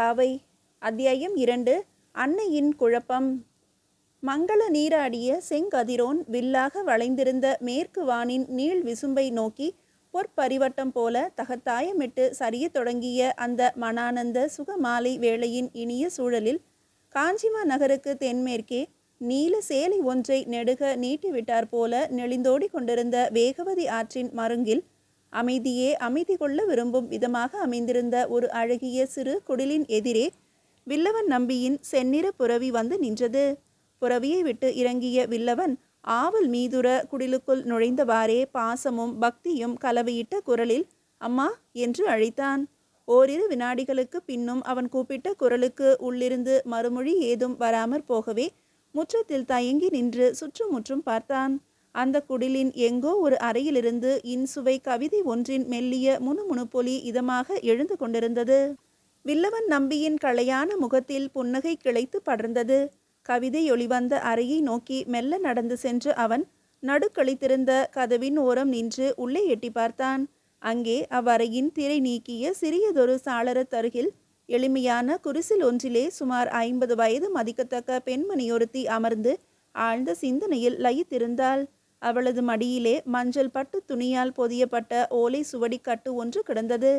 மாரம்பாவை. அத்தியாயம் 2. அன்னையின் குழப்பம். மங்கள நீராடிய செங்கதிரோன் வில்லாக வளைந்திருந்த மேற்கு வானின் நீள் விசும்பை நோக்கி பொற்பரிவட்டம் போல தகத்தாயமிட்டு சரியத் தொடங்கிய அந்த மனானந்த சுகமாலை வேளையின் இனிய சூழலில் காஞ்சிமா நகருக்கு தென்மேற்கே நீல சேலை ஒன்றை நெடுக நீட்டிவிட்டார் போல நெளிந்தோடி கொண்டிருந்த வேகவதி ஆற்றின் மருங்கில் அமைதியே அமைதி கொள்ள விரும்பும் விதமாக அமைந்திருந்த ஒரு அழகிய சிறு குடிலின் எதிரே வில்லவன் நம்பியின் செந்நிற புரவி வந்து நின்றது. புரவியை விட்டு இறங்கிய வில்லவன் ஆவல் மீதுர குடிலுக்குள் நுழைந்தவாறே பாசமும் பக்தியும் கலவையிட்ட குரலில் அம்மா என்று அழைத்தான். ஓரிரு வினாடிகளுக்கு பின்னும் அவன் கூப்பிட்ட குரலுக்கு உள்ளிருந்து மறுமொழி ஏதும் வராமற் போகவே முற்றத்தில் தயங்கி நின்று சுற்றுமுற்றும் பார்த்தான். அந்த குடிலின் எங்கோ ஒரு அறையிலிருந்து இன்சுவை கவிதை ஒன்றின் மெல்லிய முணுமுணுப்பொலி இதமாக எழுந்து கொண்டிருந்தது. வில்லவன் நம்பியின் களையான முகத்தில் புன்னகை கிளைத்து படர்ந்தது. கவிதை ஒளிவந்த அறையை நோக்கி மெல்ல நடந்து சென்று அவன் நடுக்களித்திருந்த கதவின் ஓரம் நின்று உள்ளே எட்டி பார்த்தான். அங்கே அவ்வறையின் திரை நீக்கிய சிறியதொரு சாளரத்தருகில் எளிமையான குரிசில் ஒன்றிலே சுமார் 50 வயது மதிக்கத்தக்க பெண்மணியொருத்தி அமர்ந்து ஆழ்ந்த சிந்தனையில் லயித்திருந்தாள். அவளது மடியிலே மஞ்சள் பட்டு துணியால் பொதியப்பட்ட ஓலை சுவடி கட்டு ஒன்று கிடந்தது.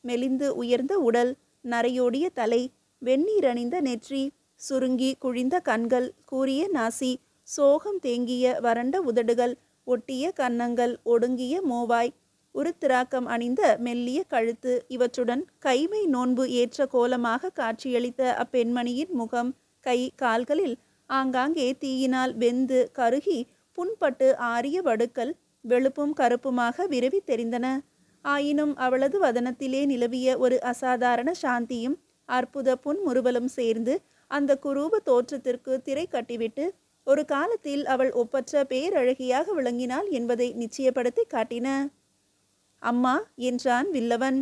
மெலிந்து உயர்ந்த உடல், நரையோடிய தலை, வெந்நீரணிந்த நெற்றி, சுருங்கி குழிந்த கண்கள், கூரிய நாசி, சோகம் தேங்கிய வறண்ட உதடுகள், ஒட்டிய கன்னங்கள், ஒடுங்கிய மோவாய், உருத்திராக்கம் அணிந்த மெல்லிய கழுத்து, இவற்றுடன் கைமை நோன்பு ஏற்ற கோலமாக காட்சியளித்த அப்பெண்மணியின் முகம், கை கால்களில் ஆங்காங்கே தீயினால் வெந்து கருகி புண்பட்டு ஆரிய வடுக்கள் வெளுப்பும் கருப்புமாக விரவி தெரிந்தன. ஆயினும் அவளது வதனத்திலே நிலவிய ஒரு அசாதாரண சாந்தியும் அற்புத புன்முறுவலும் சேர்ந்து அந்த குரூப தோற்றத்திற்கு திரை கட்டிவிட்டு ஒரு காலத்தில் அவள் ஒப்பற்ற பேரழகியாக விளங்கினாள் என்பதை நிச்சயப்படுத்தி காட்டின. அம்மா என்றான் வில்லவன்.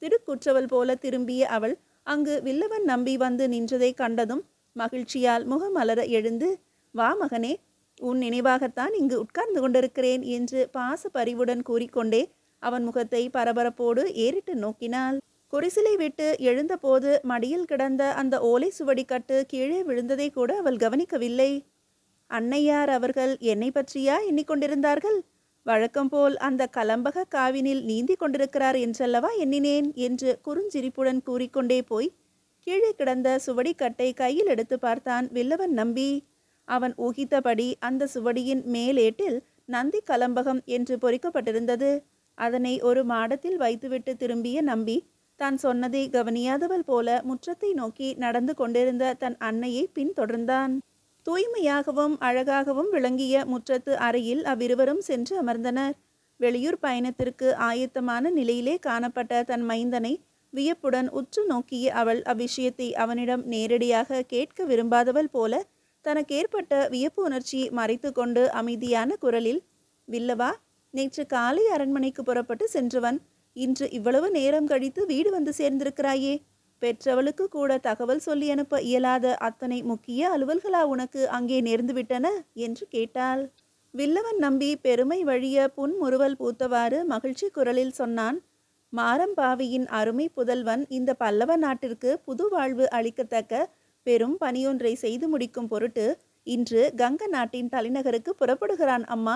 திடுக்குற்றவள் போல திரும்பிய அவள் அங்கு வில்லவன் நம்பி வந்து நின்றதை கண்டதும் மகிழ்ச்சியால் முகமலர எழுந்து, வா மகனே, உன் நினைவாகத்தான் இங்கு உட்கார்ந்து கொண்டிருக்கிறேன் என்று பாச பரிவுடன் கூறிக்கொண்டே அவன் முகத்தை பரபரப்போடு ஏறிட்டு நோக்கினாள். குரிசிலை விட்டு எழுந்தபோது மடியில் கிடந்த அந்த ஓலை சுவடி கட்டு கீழே விழுந்ததை கூட அவள் கவனிக்கவில்லை. அன்னையார் அவர்கள் என்னை பற்றியா எண்ணிக்கொண்டிருந்தார்கள்? வழக்கம் போல் அந்த கலம்பக காவினில் நீந்தி கொண்டிருக்கிறார் என்றல்லவா எண்ணினேன் என்று குறுஞ்சிரிப்புடன் கூறிக்கொண்டே போய் கீழே கிடந்த சுவடிக்கட்டை கையில் எடுத்து பார்த்தான் வில்லவன் நம்பி. அவன் ஊகித்தபடி அந்த சுவடியின் மேலேட்டில் நந்தி கலம்பகம் என்று பொறிக்கப்பட்டிருந்தது. அதனை ஒரு மாடத்தில் வைத்துவிட்டு திரும்பிய நம்பி தான் சொன்னதை கவனியாதவள் போல முற்றத்தை நோக்கி நடந்து கொண்டிருந்த தன் அன்னையை பின்தொடர்ந்தான். தூய்மையாகவும் அழகாகவும் விளங்கிய முற்றத்து அறையில் அவ்விருவரும் சென்று அமர்ந்தனர். வெளியூர் பயணத்திற்கு ஆயத்தமான நிலையிலே காணப்பட்ட தன் மைந்தனை வியப்புடன் உற்று நோக்கிய அவள் அவ்விஷயத்தை அவனிடம் நேரடியாக கேட்க விரும்பாதவள் போல தனக்கேற்பட்ட வியப்பு உணர்ச்சியை மறைத்து கொண்டு அமைதியான குரலில், வில்லவா, நேற்று காலை அரண்மனைக்கு புறப்பட்டு சென்றவன் இன்று இவ்வளவு நேரம் கழித்து வீடு வந்து சேர்ந்திருக்கிறாயே, பெற்றவளுக்கு கூட தகவல் சொல்லி அனுப்ப இயலாத அத்தனை முக்கிய அலுவல்களா உனக்கு அங்கே நேர்ந்துவிட்டன என்று கேட்டாள். வில்லவன் நம்பி பெருமை வழிய புன்முறுவல் பூத்தவாறு மகிழ்ச்சி குரலில் சொன்னான், மாரம்பாவியின் அருமை புதல்வன் இந்த பல்லவ நாட்டிற்கு புது வாழ்வு அளிக்கத்தக்க பெரும் பணியொன்றை செய்து முடிக்கும் பொருட்டு இன்று கங்க நாட்டின் தலைநகருக்கு புறப்படுகிறான் அம்மா.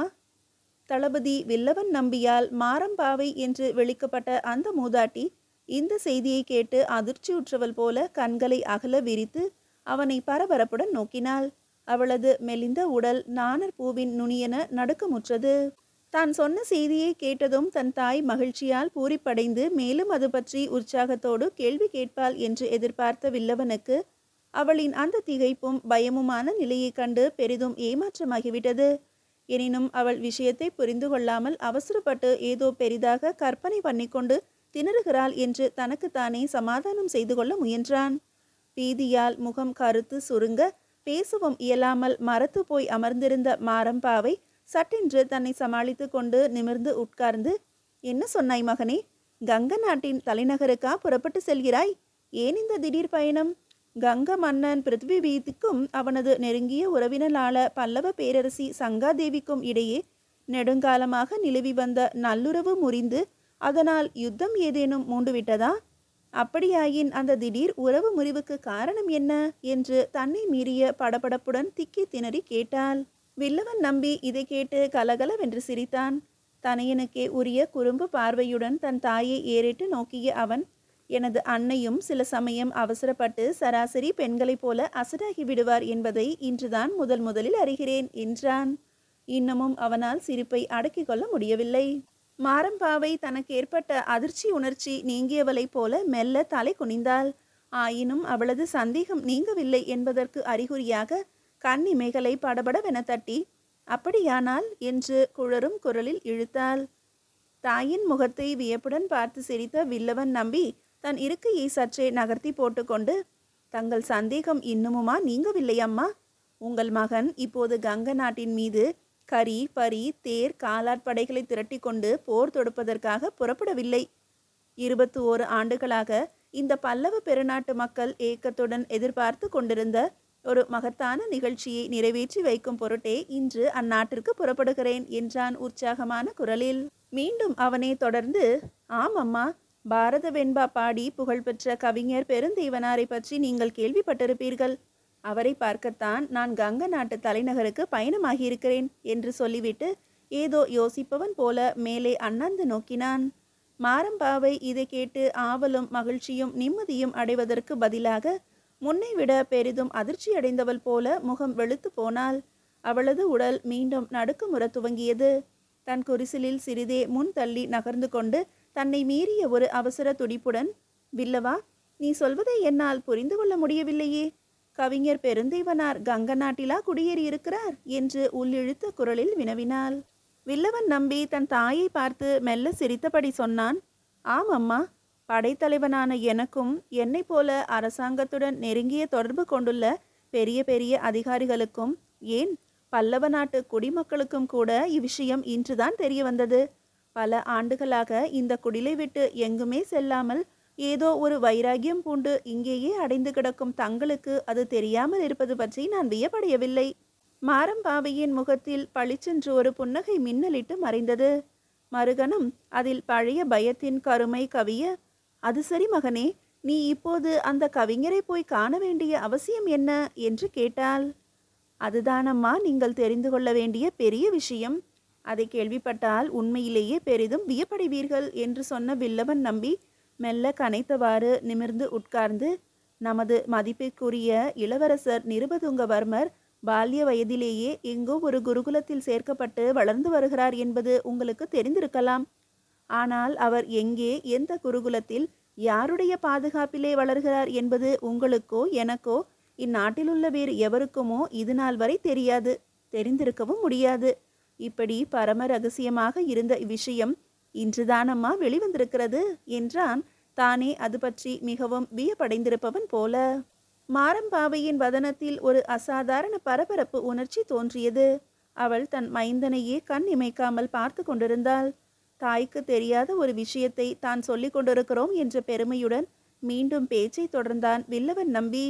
தளபதி வில்லவன் நம்பியால் மாரம்பாவை என்று விളിக்கப்பட்ட அந்த மூதாட்டி இந்த செய்தியை கேட்டு அதிர்ச்சியுற்றவள் போல கண்களை அகல விரித்து அவனை பரபரப்புடன் நோக்கினாள். அவளது மெலிந்த உடல் நாணர் பூவின் நுனியென நடுக்கமுற்றது. தான் சொன்ன செய்தியை கேட்டதும் தன் தாய் மகிழ்ச்சியால் பூரிப்படைந்து மேலும் அது பற்றி உற்சாகத்தோடு கேள்வி கேட்பாள் என்று எதிர்பார்த்த வில்லவனுக்கு அவளின் அந்த திகைப்பும் பயமுமான நிலையை கண்டு பெரிதும் ஏமாற்றமாகிவிட்டது. எனினும் அவள் விஷயத்தை புரிந்து கொள்ளாமல் அவசரப்பட்டு ஏதோ பெரிதாக கற்பனை பண்ணிக்கொண்டு திணறுகிறாள் என்று தனக்குத்தானே சமாதானம் செய்து கொள்ள முயன்றான். பீதியால் முகம் கருத்து சுருங்க பேசவும் இயலாமல் மரத்து போய் அமர்ந்திருந்த மாரம்பாவை சட்டென்று தன்னை சமாளித்து கொண்டு நிமிர்ந்து உட்கார்ந்து, என்ன சொன்னாய் மகனே? கங்க நாட்டின் தலைநகருக்கா புறப்பட்டு செல்கிறாய்? ஏன் இந்த திடீர் பயணம்? கங்க மன்னன் பிருத்விபீதிக்கும் அவனது நெருங்கிய உறவினலான பல்லவ பேரரசி சங்காதேவிக்கும் இடையே நெடுங்காலமாக நிலவி வந்த நல்லுறவு முறிந்து அதனால் யுத்தம் ஏதேனும் மூண்டுவிட்டதா? அப்படியாயின் அந்த திடீர் உறவு முறிவுக்கு காரணம் என்ன என்று தன்னை மீறிய படபடப்புடன் திக்கி திணறி கேட்டாள். வில்லவன் நம்பி இதை கேட்டு கலகலவென்று சிரித்தான். தனையனுக்கே உரிய குறும்பு பார்வையுடன் தன் தாயை ஏறிட்டு நோக்கிய அவன், எனது அன்னையும் சில சமயம் அவசரப்பட்டு சராசரி பெண்களைப் போல அசடாகி விடுவார் என்பதை இன்றுதான் முதலில் அறிகிறேன் என்றான். இன்னமும் அவனால் சிரிப்பை அடக்கிக் கொள்ள முடியவில்லை. மாரம்பாவை தனக்கு ஏற்பட்ட அதிர்ச்சி உணர்ச்சி நீங்கியவளைப் போல மெல்ல தலை குனிந்தாள். ஆயினும் அவளது சந்தேகம் நீங்கவில்லை என்பதற்கு அறிகுறியாக கண்ணிமைகளை படபடவென தட்டி, அப்படியானால் என்று குழறும் குரலில் இழுத்தாள். தாயின் முகத்தை வியப்புடன் பார்த்து சிரித்த வில்லவன் நம்பி தன் இருக்கையை சற்றே நகர்த்தி போட்டுக்கொண்டு, தங்கள் சந்தேகம் இன்னமுமா நீங்கவில்லை அம்மா? உங்கள் மகன் இப்போது கங்க நாட்டின் மீது கரி பரி தேர் காலாட்படைகளை திரட்டி கொண்டு போர் தொடுப்பதற்காக புறப்படவில்லை. 21 ஆண்டுகளாக இந்த பல்லவ பெருநாட்டு மக்கள் ஏக்கத்துடன் எதிர்பார்த்து கொண்டிருந்த ஒரு மகத்தான நிகழ்ச்சியை நிறைவேற்றி வைக்கும் பொருட்டே இன்று அந்நாட்டிற்கு புறப்படுகிறேன் என்றான் உற்சாகமான குரலில். மீண்டும் அவனே தொடர்ந்து, ஆம் அம்மா, பாரத வெண்பா பாடி புகழ்பெற்ற கவிஞர் பெருந்தேவனாரை பற்றி நீங்கள் கேள்விப்பட்டிருப்பீர்கள். அவரை பார்க்கத்தான் நான் கங்க நாட்டு தலைநகருக்கு பயணமாகியிருக்கிறேன் என்று சொல்லிவிட்டு ஏதோ யோசிப்பவன் போல மேலே அண்ணாந்து நோக்கினான். மாரம்பாவை இதை கேட்டு ஆவலும் மகிழ்ச்சியும் நிம்மதியும் அடைவதற்கு பதிலாக முன்னை விட பெரிதும் அதிர்ச்சியடைந்தவள் போல முகம் வெளுத்து போனாள். அவளது உடல் மீண்டும் நடுக்கமுற துவங்கியது. தன் குரிசிலில் சிறிதே முன் தள்ளி நகர்ந்து கொண்டு தன்னை மீறிய ஒரு அவசர துடிப்புடன், வில்லவா, நீ சொல்வதை என்னால் புரிந்து கொள்ள முடியவில்லையே. கவிஞர் பெருந்தேவனார் கங்க நாட்டிலா குடியேறியிருக்கிறார் என்று உள்ளிழுத்த குரலில் வினவினாள். வில்லவன் நம்பி தன் தாயை பார்த்து மெல்ல சிரித்தபடி சொன்னான், ஆம் அம்மா, படைத்தலைவனான எனக்கும் என்னை போல அரசாங்கத்துடன் நெருங்கிய தொடர்பு கொண்டுள்ள பெரிய பெரிய அதிகாரிகளுக்கும், ஏன் பல்லவ நாட்டு குடிமக்களுக்கும் கூட இவ்விஷயம் இன்றுதான் தெரிய வந்தது. பல ஆண்டுகளாக இந்த குடிலை விட்டு எங்குமே செல்லாமல் ஏதோ ஒரு வைராகியம் பூண்டு இங்கேயே அடைந்து கிடக்கும் தங்களுக்கு அது தெரியாமல் இருப்பது பற்றி நான் வியப்படையவில்லை. மாரம்பாவையின் முகத்தில் பளிச்சென்று ஒரு புன்னகை மின்னலிட்டு மறைந்தது. மறுகணம் அதில் பழைய பயத்தின் கருமை கவிய, அது சரி மகனே, நீ இப்போது அந்த கவிஞரை போய் காண வேண்டிய அவசியம் என்ன என்று கேட்டாள். அதுதானம்மா நீங்கள் தெரிந்து கொள்ள வேண்டிய பெரிய விஷயம். அதை கேள்விப்பட்டால் உண்மையிலேயே பெரிதும் வியப்படைவீர்கள் என்று சொன்ன வில்லவன் நம்பி மெல்ல கனைத்தவாறு நிமிர்ந்து உட்கார்ந்து, நமது மதிப்பிற்குரிய இளவரசர் நிருபதுங்கவர்மர் பால்ய வயதிலேயே எங்கோ ஒரு குருகுலத்தில் சேர்க்கப்பட்டு வளர்ந்து வருகிறார் என்பது உங்களுக்கு தெரிந்திருக்கலாம். ஆனால் அவர் எங்கே, எந்த குருகுலத்தில், யாருடைய பாதுகாப்பிலே வளர்கிறார் என்பது உங்களுக்கோ எனக்கோ இந்நாட்டிலுள்ள வேறு எவருக்குமோ இது நாள் வரை தெரியாது, தெரிந்திருக்கவும் முடியாது. இப்படி பரம ரகசியமாக இருந்த இவ்விஷயம் இன்றுதானம்மா வெளிவந்திருக்கிறது என்றான், தானே அது பற்றி மிகவும் வியப்படைந்திருப்பவன் போல. மாரம்பாவையின் வதனத்தில் ஒரு அசாதாரண பரபரப்பு உணர்ச்சி தோன்றியது. அவள் தன் மைந்தனையே கண் இமைக்காமல் பார்த்து கொண்டிருந்தாள். தாய்க்கு தெரியாத ஒரு விஷயத்தை தான் சொல்லிக் கொண்டிருக்கிறோம் என்ற பெருமையுடன் மீண்டும் பேச்சை தொடர்ந்தான் வில்லவன் நம்பி.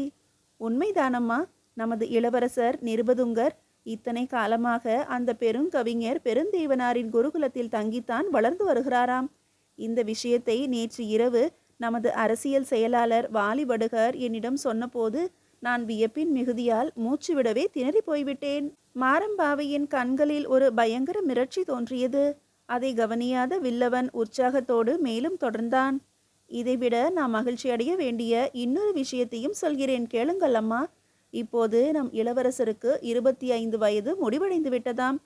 உண்மைதானம்மா, நமது இளவரசர் நிருபதுங்கர் இத்தனை காலமாக அந்த பெருங்கவிஞர் பெருந்தேவனாரின் குருகுலத்தில் தங்கித்தான் வளர்ந்து வருகிறாராம். இந்த விஷயத்தை நேற்று இரவு நமது அரசியல் செயலாளர் வாலிவடுகர் என்னிடம் சொன்னபோது நான் வியப்பின் மிகுதியால் மூச்சு விடவே திணறி போய்விட்டேன். மாரம்பாவையின் கண்களில் ஒரு பயங்கர மிரட்சி தோன்றியது. அதை கவனியாத வில்லவன் உற்சாகத்தோடு மேலும் தொடர்ந்தான். இதைவிட நான் மகிழ்ச்சி அடைய வேண்டிய இன்னொரு விஷயத்தையும் சொல்கிறேன், கேளுங்கள் அம்மா. இப்போது நம் இளவரசருக்கு 25 வயது முடிவடைந்து விட்டதாம்.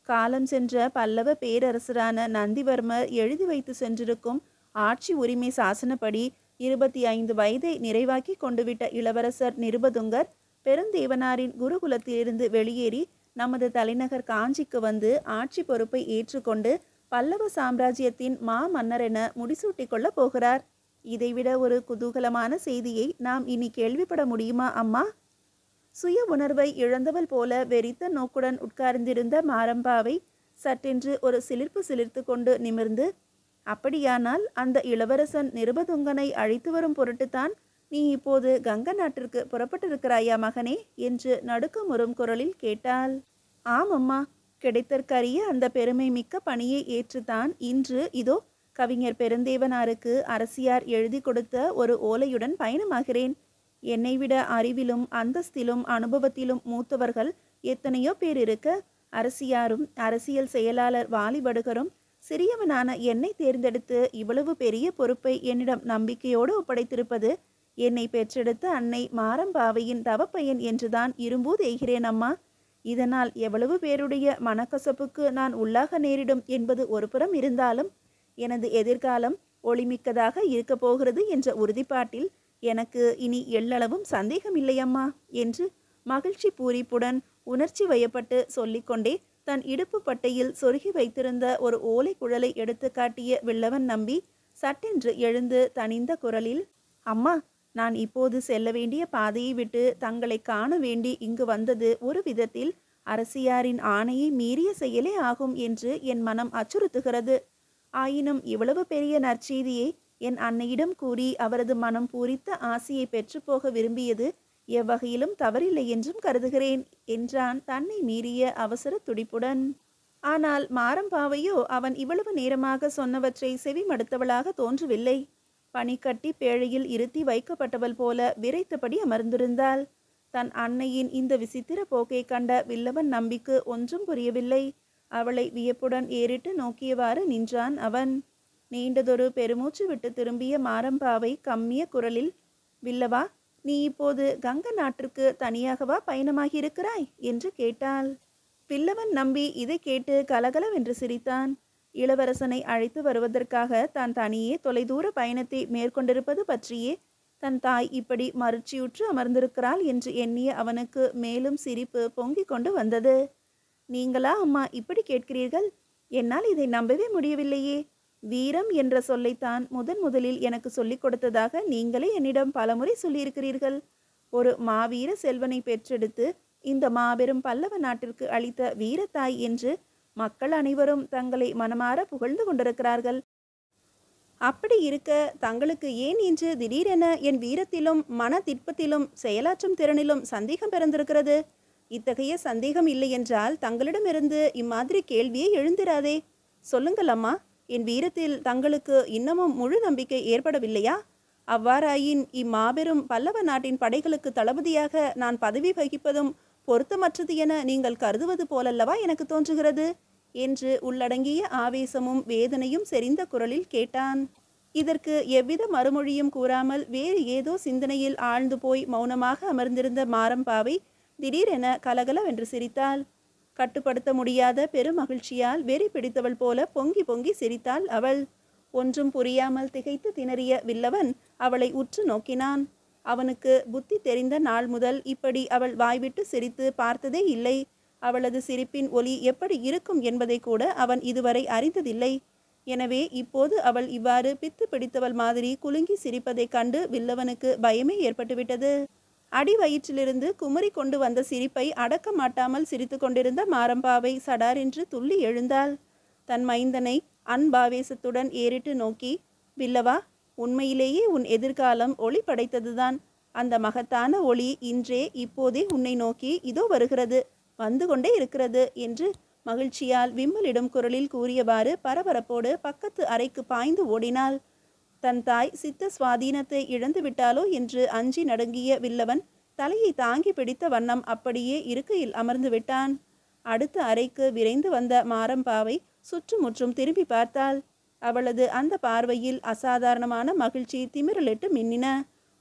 காலம் சென்ற பல்லவ பேரரசரான நந்திவர்மர் எழுதி வைத்து சென்றிருக்கும் ஆட்சி உரிமை சாசனப்படி 25 வயதை நிறைவாக்கி கொண்டுவிட்ட இளவரசர் நிருபதுங்கர் பெருந்தேவனாரின் குருகுலத்திலிருந்து வெளியேறி நமது தலைநகர் காஞ்சிக்கு வந்து ஆட்சி பொறுப்பை ஏற்றுக்கொண்டு பல்லவ சாம்ராஜ்யத்தின் மன்னரென முடிசூட்டி கொள்ள போகிறார். இதைவிட ஒரு குதூகலமான செய்தியை நாம் இனி கேள்விப்பட முடியுமா அம்மா? சுய உணர்வை இழந்தவள் போல வெறித்த நோக்குடன் உட்கார்ந்திருந்த மாரம்பாவை சட்டென்று ஒரு சிலிர்ப்பு சிலிர்த்து கொண்டு நிமிர்ந்து, அப்படியானால் அந்த இளவரசன் நிருபதுங்கனை அழைத்து வரும் பொருட்டுத்தான் நீ இப்போது கங்க நாட்டிற்கு புறப்பட்டிருக்கிறாயா மகனே என்று நடுக்கமுறும் குரலில் கேட்டாள். ஆம் அம்மா, கிடைத்தற்கரிய அந்த பெருமை மிக்க பணியை ஏற்றுத்தான் இன்று இதோ கவிஞர் பெருந்தேவனாருக்கு அரசியார் எழுதி கொடுத்த ஒரு ஓலையுடன் பயணமாகிறேன். என்னை விட அறிவிலும் அந்தஸ்திலும் அனுபவத்திலும் மூத்தவர்கள் எத்தனையோ பேர் இருக்க, அரசியாரும் அரசியல் செயலாளர் வாலிபடுகரும் சிறியவனான என்னை தேர்ந்தெடுத்து இவ்வளவு பெரிய பொறுப்பை என்னிடம் நம்பிக்கையோடு ஒப்படைத்திருப்பது என்னை பெற்றெடுத்த அன்னை மாரம்பாவையின் தவப்பயன் என்றுதான் இரும்பூது எய்கிறேன் அம்மா. இதனால் எவ்வளவு பேருடைய மனக்கசப்புக்கு நான் உள்ளாக நேரிடும் என்பது ஒருபுறம் இருந்தாலும், எனது எதிர்காலம் ஒளிமிக்கதாக இருக்கப் போகிறது என்ற உறுதிப்பாட்டில் எனக்கு இனி எள்ளளவும் சந்தேகம் இல்லையம்மா என்று மகிழ்ச்சி பூரிப்புடன் உணர்ச்சி வயப்பட்டு சொல்லிக்கொண்டே தன் இடுப்பு பட்டையில் சொருகி வைத்திருந்த ஒரு ஓலை குழலை எடுத்து காட்டிய வில்லவன் நம்பி சட்டென்று எழுந்து தனிந்த குரலில், அம்மா, நான் இப்போது செல்ல வேண்டிய பாதையை விட்டு தங்களை காண வேண்டி இங்கு வந்தது ஒரு விதத்தில் அரசியாரின் ஆணையை மீறிய செயலே ஆகும் என்று என் மனம் அச்சுறுத்துகிறது. ஆயினும் இவ்வளவு பெரிய நற்செய்தியை என் அன்னையிடம் கூறி அவரது மனம் பூரித்த ஆசையை பெற்றுப்போக விரும்பியது எவ்வகையிலும் தவறில்லை என்றும் கருதுகிறேன் என்றான் தன்னை மீறிய அவசர துடிப்புடன். ஆனால் மாரம்பாவையோ அவன் இவ்வளவு நேரமாக சொன்னவற்றை செவி மடுத்தவளாக தோன்றவில்லை. பனிக்கட்டி பேழையில் இருத்தி வைக்கப்பட்டவள் போல விரைத்தபடி அமர்ந்திருந்தாள். தன் அன்னையின் இந்த விசித்திர போக்கை கண்ட வில்லவன் நம்பிக்கு ஒன்றும் புரியவில்லை. அவளை வியப்புடன் ஏறிட்டு நோக்கியவாறு நின்றான் அவன். நீண்டதொரு பெருமூச்சு விட்டு திரும்பிய மாரம்பாவை கம்மிய குரலில், வில்லவா, நீ இப்போது கங்க நாட்டிற்கு தனியாகவா பயணமாகியிருக்கிறாய் என்று கேட்டாள். வில்லவன் நம்பி இதை கேட்டு கலகலவென்று சிரித்தான். இளவரசனை அழைத்து வருவதற்காக தான் தனியே தொலைதூர பயணத்தை மேற்கொண்டிருப்பது பற்றியே தன் தாய் இப்படி மறுச்சியுற்று அமர்ந்திருக்கிறாள் என்று எண்ணிய அவனுக்கு மேலும் சிரிப்பு பொங்கிக் கொண்டு வந்தது. நீங்களா அம்மா இப்படி கேட்கிறீர்கள்? என்னால் இதை நம்பவே முடியவில்லையே. வீரம் என்ற சொல்லைத்தான் முதலில் எனக்கு சொல்லிக் கொடுத்ததாக நீங்களே என்னிடம் பலமுறை சொல்லியிருக்கிறீர்கள். ஒரு மாவீர செல்வனை பெற்றெடுத்து இந்த மாபெரும் பல்லவ நாட்டிற்கு அளித்த வீரத்தாய் என்று மக்கள் அனைவரும் தங்களை மனமாற புகழ்ந்து கொண்டிருக்கிறார்கள். அப்படி இருக்க தங்களுக்கு ஏன் இன்று திடீரென என் வீரத்திலும் மன திட்பத்திலும் செயலாற்றும் திறனிலும் சந்தேகம் பிறந்திருக்கிறது? இத்தகைய சந்தேகம் இல்லை என்றால் தங்களிடமிருந்து இம்மாதிரி கேள்வியே எழுந்திராதே. சொல்லுங்கள் அம்மா, என் வீரத்தில் தங்களுக்கு இன்னமும் முழு நம்பிக்கை ஏற்படவில்லையா? அவ்வாறாயின் இம்மாபெரும் பல்லவ நாட்டின் படைகளுக்கு தளபதியாக நான் பதவி வகிப்பதும் பொருத்தமற்றது என நீங்கள் கருதுவது போலல்லவா எனக்கு தோன்றுகிறது என்று உள்ளடங்கிய ஆவேசமும் வேதனையும் செறிந்த குரலில் கேட்டான். இதற்கு எவ்வித மறுமொழியும் கூறாமல் வேறு ஏதோ சிந்தனையில் ஆழ்ந்து போய் மௌனமாக அமர்ந்திருந்த மாரம்பாவை திடீரென கலகலவென்று சிரித்தாள். கட்டுப்படுத்த முடியாத பெருமகிழ்ச்சியால் வெறி பிடித்தவள் போல பொங்கி பொங்கி சிரித்தாள் அவள். ஒன்றும் புரியாமல் திகைத்து திணறிய வில்லவன் அவளை உற்று நோக்கினான். அவனுக்கு புத்தி தெரிந்த நாள் முதல் இப்படி அவள் வாய்விட்டு சிரித்து பார்த்ததே இல்லை. அவளது சிரிப்பின் ஒலி எப்படி இருக்கும் என்பதை கூட அவன் இதுவரை அறிந்ததில்லை. எனவே இப்போது அவள் இவ்வாறு பித்து பிடித்தவள் மாதிரி குலுங்கி சிரிப்பதைக் கண்டு வில்லவனுக்கு பயமே ஏற்பட்டுவிட்டது. அடி வயிற்றிலிருந்து குமரி கொண்டு வந்த சிரிப்பை அடக்க மாட்டாமல் சிரித்து கொண்டிருந்த மாரம்பாவை சடாரென்று துள்ளி எழுந்தாள். தன் மைந்தனை அன்பாவேசத்துடன் ஏறிட்டு நோக்கி, வில்லவா, உண்மையிலேயே உன் எதிர்காலம் ஒளி படைத்ததுதான். அந்த மகத்தான ஒளி இன்றே இப்போதே உன்னை நோக்கி இதோ வருகிறது, வந்து கொண்டே இருக்கிறது என்று மகிழ்ச்சியால் விம்மலிடும் குரலில் கூறியவாறு பரபரப்போடு பக்கத்து அறைக்கு பாய்ந்து ஓடினாள். தன் தாய் சித்த சுவாதீனத்தை இழந்து விட்டாலோ என்று அஞ்சி நடுங்கிய வில்லவன் தலையை தாங்கி பிடித்த வண்ணம் அப்படியே இருக்கையில் அமர்ந்து விட்டான். அடுத்த அறைக்கு விரைந்து வந்த மாரம்பாவை சுற்றுமுற்றும் திரும்பி பார்த்தாள். அவளது அந்த பார்வையில் அசாதாரணமான மகிழ்ச்சி திமிரலிட்டு மின்னின.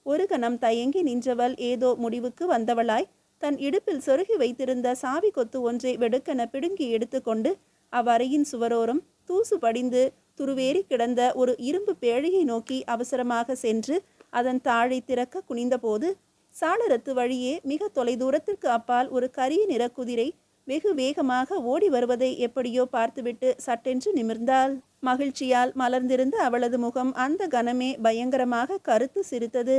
ஒரு கணம் தயங்கி நின்றவள் ஏதோ முடிவுக்கு வந்தவளாய் தன் இடுப்பில் சொருகி வைத்திருந்த சாவி கொத்து ஒன்றை வெடுக்கென பிடுங்கி எடுத்துக்கொண்டு அவ்வறையின் சுவரோரம் தூசு படிந்து துருவேறி கிடந்த ஒரு இரும்பு பேழையை நோக்கி அவசரமாக சென்று அதன் தாழை திறக்க குனிந்தபோது சாளரத்து வழியே மிக தொலைதூரத்திற்கு அப்பால் ஒரு கரிய நிற குதிரை வெகு வேகமாக ஓடி வருவதை எப்படியோ பார்த்துவிட்டு சட்டென்று நிமிர்ந்தாள். மகிழ்ச்சியால் மலர்ந்திருந்த அவளது முகம் அந்த கணமே பயங்கரமாக கருத்து சிரித்தது.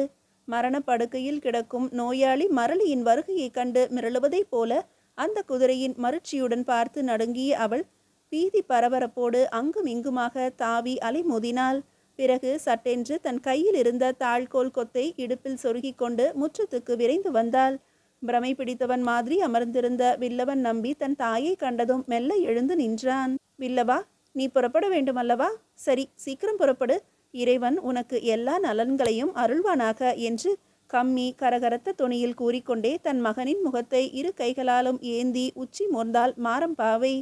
மரணப்படுக்கையில் கிடக்கும் நோயாளி மரளியின் வருகையை கண்டு மிரளுவதைப் போல அந்த குதிரையின் மருட்சியுடன் பார்த்து நடுங்கிய அவள் பீதி பரபரப்போடு அங்கும் இங்குமாக தாவி அலைமோதினாள். பிறகு சட்டென்று தன் கையில் இருந்த தாழ்கோல் கொத்தை இடுப்பில் சொருகி கொண்டு முற்றத்துக்கு விரைந்து வந்தாள். பிரமை பிடித்தவன் மாதிரி அமர்ந்திருந்த வில்லவன் நம்பி தன் தாயை கண்டதும் மெல்ல எழுந்து நின்றான். வில்லவா, நீ புறப்பட வேண்டும் அல்லவா? சரி, சீக்கிரம் புறப்படு. இறைவன் உனக்கு எல்லா நலன்களையும் அருள்வானாக என்று கம்மி கரகரத்த தொனியில் கூறிக்கொண்டே தன் மகனின் முகத்தை இரு கைகளாலும் ஏந்தி உச்சி மோர்ந்தாள் மாரம்பாவை.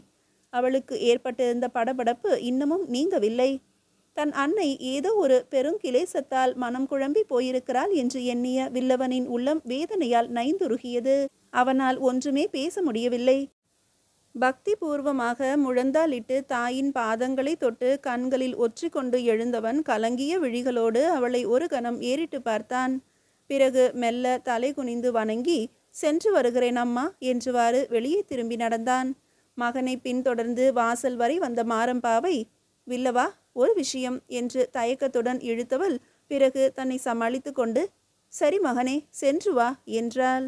அவளுக்கு ஏற்பட்டிருந்த படபடப்பு இன்னமும் நீங்கவில்லை. தன் அன்னை ஏதோ ஒரு பெருங்கிலேசத்தால் மனம் குழம்பி போயிருக்கிறாள் என்று எண்ணிய வில்லவனின் உள்ளம் வேதனையால் நைந்துருகியது. அவனால் ஒன்றுமே பேச முடியவில்லை. பக்தி பூர்வமாக முழந்தாளிட்டு தாயின் பாதங்களை தொட்டு கண்களில் ஒற்றி கொண்டு எழுந்தவன் கலங்கிய விழிகளோடு அவளை ஒரு கணம் ஏறிட்டு பார்த்தான். பிறகு மெல்ல தலை குனிந்து வணங்கி, சென்று வருகிறேன் அம்மா என்றுவாறு வெளியே திரும்பி நடந்தான். மகனை பின்தொடர்ந்து வாசல் வரை வந்த மாரம்பாவை, வில்லவா, ஒரு விஷயம் என்று தயக்கத்துடன் இழுத்தவள் பிறகு தன்னை சமாளித்து கொண்டு, சரி மகனே, சென்று வா என்றாள்.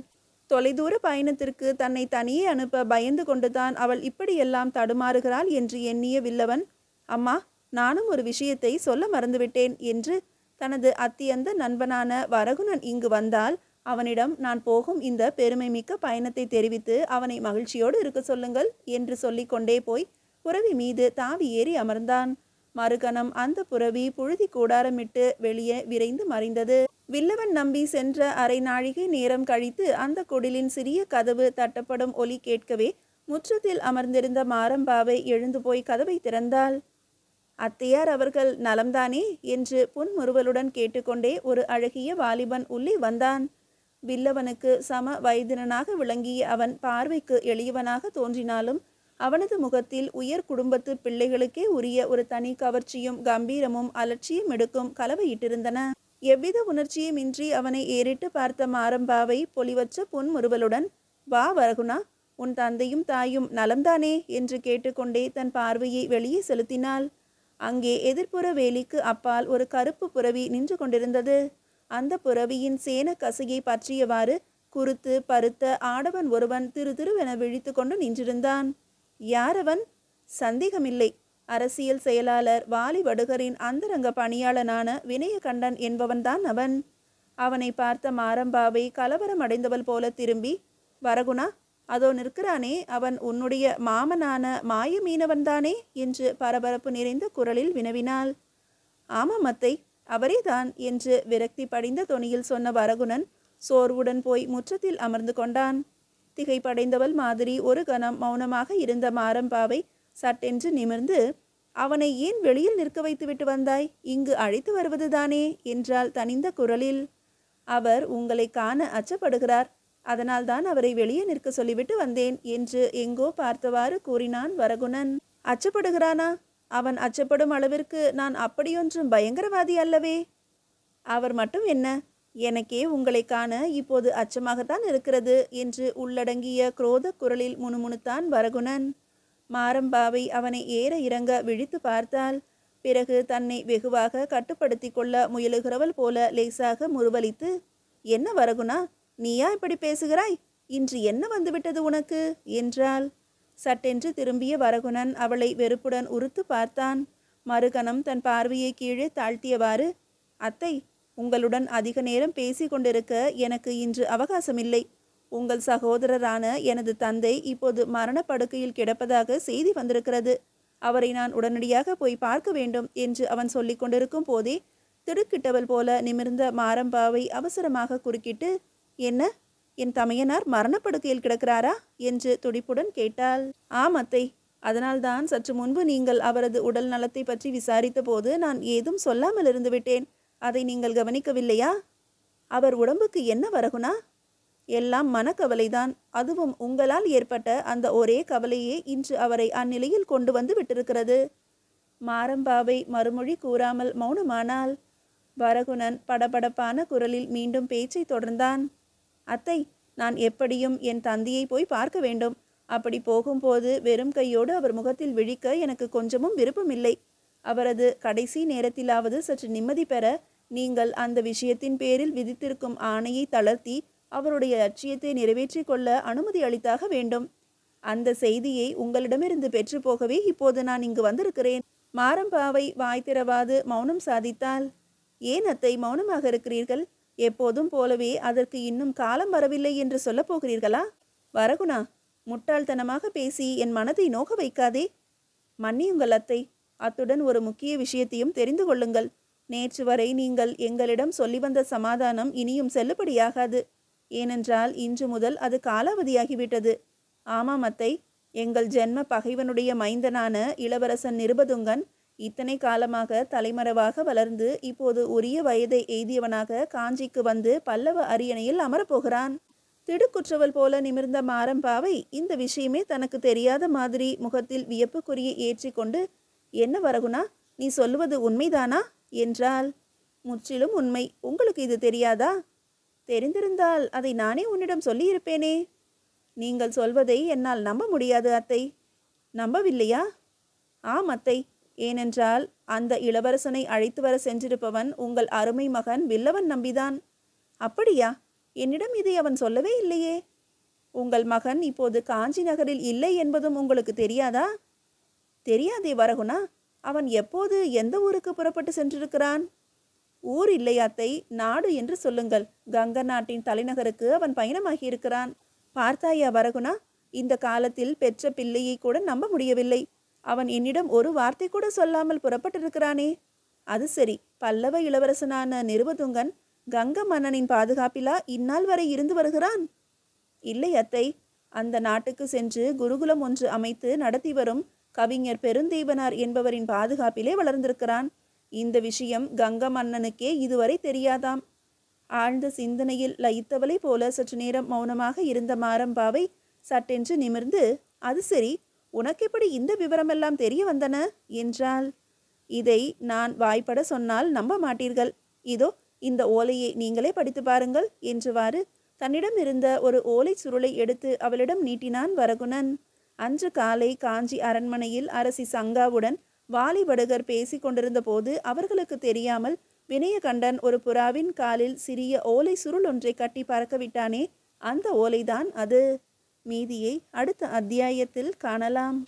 தொலைதூர பயணத்திற்கு தன்னை தனியே அனுப்ப பயந்து கொண்டுதான் அவள் இப்படியெல்லாம் தடுமாறுகிறாள் என்று எண்ணிய வில்லவன், அம்மா, நானும் ஒரு விஷயத்தை சொல்ல மறந்துவிட்டேன் என்று தனது அத்தியந்த நண்பனான வரகுணன் இங்கு வந்தால் அவனிடம் நான் போகும் இந்த பெருமை மிக்க பயணத்தை தெரிவித்து அவனை மகிழ்ச்சியோடு இருக்க சொல்லுங்கள் என்று சொல்லிக்கொண்டே போய் புரவி மீது தாவி ஏறி அமர்ந்தான். மறுகணம் அந்த புரவி புழுதி கூடாரமிட்டு வெளியே விரைந்து மறைந்தது. வில்லவன் நம்பி சென்ற அரை நாழிகை நேரம் கழித்து அந்த குடிலின் சிறிய கதவு தட்டப்படும் ஒலி கேட்கவே முற்றத்தில் அமர்ந்திருந்த மாரம்பாவை எழுந்து போய் கதவை திறந்தாள். அத்தையார் அவர்கள் நலம்தானே என்று புன்முறுவலுடன் கேட்டுக்கொண்டே ஒரு அழகிய வாலிபன் உள்ளே வந்தான். வில்லவனுக்கு சம வயதினனாக விளங்கிய அவன் பார்வைக்கு எளியவனாக தோன்றினாலும் அவனது முகத்தில் உயர் குடும்பத்து பிள்ளைகளுக்கே உரிய ஒரு தனி கவர்ச்சியும் கம்பீரமும் அலட்சியம் எடுக்கும் கலவையிட்டிருந்தன. எவ்வித உணர்ச்சியுமின்றி அவனை ஏறிட்டு பார்த்த மாரம்பாவை பொலிவற்ற புன்முறுவலுடன், வா வரகுணா, உன் தந்தையும் தாயும் நலம்தானே என்று கேட்டுக்கொண்டே தன் பார்வையை வெளியே செலுத்தினாள். அங்கே எதிர்ப்புற வேலிக்கு அப்பால் ஒரு கருப்பு புரவி நின்று கொண்டிருந்தது. அந்த புரவியின் சேன கசையை பற்றியவாறு குருத்து பருத்த ஆடவன் ஒருவன் திரு திருவென விழித்து கொண்டு நின்றிருந்தான். யாரவன்? சந்தேகமில்லை, அரசியல் செயலாளர் வாலி வடுகரின் அந்தரங்க பணியாளனான வினயகண்டன் என்பவன்தான் அவன். அவனை பார்த்த மாரம்பாவை கலவரம் அடைந்தவள் போல திரும்பி, வரகுணா, அதோ நிற்கிறானே, அவன் உன்னுடைய மாமனான மாய மீனவன்தானே என்று பரபரப்பு நிறைந்த குரலில் வினவினாள். ஆமாம் அத்தை, அவரேதான் என்று விரக்தி படிந்த தொனியில் சொன்ன வரகுணன் சோர்வுடன் போய் முற்றத்தில் அமர்ந்து கொண்டான். திகைப்படைந்தவள் மாதிரி ஒரு கணம் மௌனமாக இருந்த மாரம்பாவை சட்டென்று நிமிர்ந்து, அவனை ஏன் வெளியில் நிற்க வைத்துவிட்டு வந்தாய்? இங்கு அழைத்து வருவதுதானே என்றாள் தனிந்த குரலில். அவர் உங்களை காண அச்சப்படுகிறார், அதனால்தான் அவரை வெளியே நிற்க சொல்லிவிட்டு வந்தேன் என்று எங்கோ பார்த்தவாறு கூறினான் வரகுணன். அச்சப்படுகிறானா? அவன் அச்சப்படும் அளவிற்கு நான் அப்படியொன்றும் பயங்கரவாதி அல்லவே. அவர் மட்டும் என்ன, எனக்கே உங்களை காண இப்போது அச்சமாகத்தான் இருக்கிறது என்று உள்ளடங்கிய குரோத குரலில் முணுமுணுத்தான் வரகுணன். மாரம்பாவை அவனை ஏற இறங்க விழித்து பார்த்தாள். பிறகு தன்னை வெகுவாக கட்டுப்படுத்தி கொள்ள முயலுகிறவள் போல லேசாக முறுவலித்து, என்ன வரகுணா, நீயா இப்படி பேசுகிறாய்? இன்று என்ன வந்துவிட்டது உனக்கு என்றாள். சட்டென்று திரும்பிய வரகுணன் அவளை வெறுப்புடன் உறுத்து பார்த்தான். மறுகணம் தன் பார்வையை கீழே தாழ்த்தியவாறு, அத்தை, உங்களுடன் அதிக நேரம் பேசி கொண்டிருக்க எனக்கு இன்று அவகாசமில்லை. உங்கள் சகோதரரான எனது தந்தை இப்போது மரணப்படுக்கையில் கிடப்பதாக செய்தி வந்திருக்கிறது. அவரை நான் உடனடியாக போய் பார்க்க வேண்டும் என்று அவன் சொல்லி கொண்டிருக்கும் போதே திடுக்கிட்டவள் போல நிமிர்ந்த மாரம்பாவை அவசரமாக குறுக்கிட்டு, என்ன, என் தமையனார் மரணப்படுக்கையில் கிடக்கிறாரா என்று துடிப்புடன் கேட்டாள். ஆம் அத்தை, அதனால்தான் சற்று முன்பு நீங்கள் அவரது உடல் நலத்தை பற்றி விசாரித்த போது நான் ஏதும் சொல்லாமல் இருந்து விட்டேன். அதை நீங்கள் கவனிக்கவில்லையா? அவர் உடம்புக்கு என்ன வரகுணா? எல்லாம் மனக்கவலைதான். அதுவும் உங்களால் ஏற்பட்ட அந்த ஒரே கவலையே இன்று அவரை அந்நிலையில் கொண்டு வந்து விட்டிருக்கிறது. மாரம்பாவை மறுமொழி கூறாமல் மௌனமானாள். வரகுணன் படபடப்பான குரலில் மீண்டும் பேச்சை தொடர்ந்தான். அத்தை, நான் எப்படியும் என் தந்தையை போய் பார்க்க வேண்டும். அப்படி போகும்போது வெறும் கையோடு அவர் முகத்தில் விழிக்க எனக்கு கொஞ்சமும் விருப்பமில்லை. அவரது கடைசி நேரத்திலாவது சற்று நிம்மதி பெற நீங்கள் அந்த விஷயத்தின் பேரில் விதித்திருக்கும் ஆணையை தளர்த்தி அவருடைய லட்சியத்தை நிறைவேற்றி கொள்ள அனுமதி அளித்தாக வேண்டும். அந்த செய்தியை உங்களிடமிருந்து பெற்று போகவே இப்போது நான் இங்கு வந்திருக்கிறேன். மாரம்பாவை வாய் திறவாது மௌனம் சாதித்தாள். ஏன் அத்தை மௌனமாக இருக்கிறீர்கள்? எப்போதும் போலவே அதற்கு இன்னும் காலம் வரவில்லை என்று சொல்ல போகிறீர்களா? வரகுணா, முட்டாள்தனமாக பேசி என் மனதை நோக வைக்காதே. மன்னியுங்கள் அத்தை, அத்துடன் ஒரு முக்கிய விஷயத்தையும் தெரிந்து கொள்ளுங்கள். நேற்று வரை நீங்கள் எங்களிடம் சொல்லி வந்த சமாதானம் இனியும் செல்லுபடியாகாது. ஏனென்றால் இன்று முதல் அது காலாவதியாகிவிட்டது. ஆமாம் அத்தை, எங்கள் ஜென்ம பகைவனுடைய மைந்தனான இளவரசன் நிருபதுங்கன் இத்தனை காலமாக தலைமறைவாக வளர்ந்து இப்போது உரிய வயதை எய்தியவனாக காஞ்சிக்கு வந்து பல்லவ அரியணையில் அமரப்போகிறான். திடுக்குற்றவள் போல நிமிர்ந்த மாரம்பாவை இந்த விஷயமே தனக்கு தெரியாத மாதிரி முகத்தில் வியப்புக்குறியை ஏற்றி கொண்டு, என்ன வரகுணா, நீ சொல்லுவது உண்மைதானா என்றாள். முற்றிலும் உண்மை. உங்களுக்கு இது தெரியாதா? தெரிந்திருந்தால் அதை நானே உன்னிடம் சொல்லியிருப்பேனே. நீங்கள் சொல்வதை என்னால் நம்ப முடியாது அத்தை. நம்பவில்லையா? ஆம் அத்தை. ஏனென்றால் அந்த இளவரசனை அழைத்து வர சென்றிருப்பவன் உங்கள் அருமை மகன் வில்லவன் நம்பிதான். அப்படியா? என்னிடம் இதை அவன் சொல்லவே இல்லையே. உங்கள் மகன் இப்போது காஞ்சி நகரில் இல்லை என்பதும் உங்களுக்கு தெரியாதா? தெரியாதே வரகுணா. அவன் எப்போது எந்த ஊருக்கு புறப்பட்டு சென்றிருக்கிறான்? ஊர் இல்லை அத்தை, நாடு என்று சொல்லுங்கள். கங்க நாட்டின் தலைநகருக்கு அவன் பயணமாகியிருக்கிறான். பார்த்தாயா வரகுணா, இந்த காலத்தில் பெற்ற பிள்ளையை கூட நம்ப முடியவில்லை. அவன் என்னிடம் ஒரு வார்த்தை கூட சொல்லாமல் புறப்பட்டிருக்கிறானே. அது சரி, பல்லவ இளவரசனான நிருபதுங்கன் கங்க மன்னனின் பாதுகாப்பிலா இந்நாள் வரை இருந்து வருகிறான்? இல்லை அத்தை, அந்த நாட்டுக்கு சென்று குருகுலம் ஒன்று அமைத்து நடத்தி வரும் கவிஞர் பெருந்தேவனார் என்பவரின் பாதுகாப்பிலே வளர்ந்திருக்கிறான். இந்த விஷயம் கங்க மன்னனுக்கே இதுவரை தெரியாதாம். ஆழ்ந்த சிந்தனையில் லயித்தவளை போல சற்று நேரம் மௌனமாக இருந்த மாரம்பாவை சட்டென்று நிமிர்ந்து, அது சரி, உனக்கெப்படி இந்த விவரமெல்லாம் தெரிய வந்தன என்றாள். இதை நான் வாய்ப்பட சொன்னால் நம்ப மாட்டீர்கள். இதோ இந்த ஓலையை நீங்களே படித்து பாருங்கள் என்றவாறு தன்னிடம் இருந்த ஒரு ஓலை சுருளை எடுத்து அவளிடம் நீட்டினான் வரகுணன். அன்று காலை காஞ்சி அரண்மனையில் அரசி சங்காவுடன் வாலிபடுகர் பேசி கொண்டிருந்த போது அவர்களுக்கு தெரியாமல் வினயகண்டன் ஒரு புறாவின் காலில் சிறிய ஓலை சுருள் ஒன்றை கட்டி பறக்க விட்டானே, அந்த ஓலைதான் அது. மீதியை அடுத்த அத்தியாயத்தில் காணலாம்.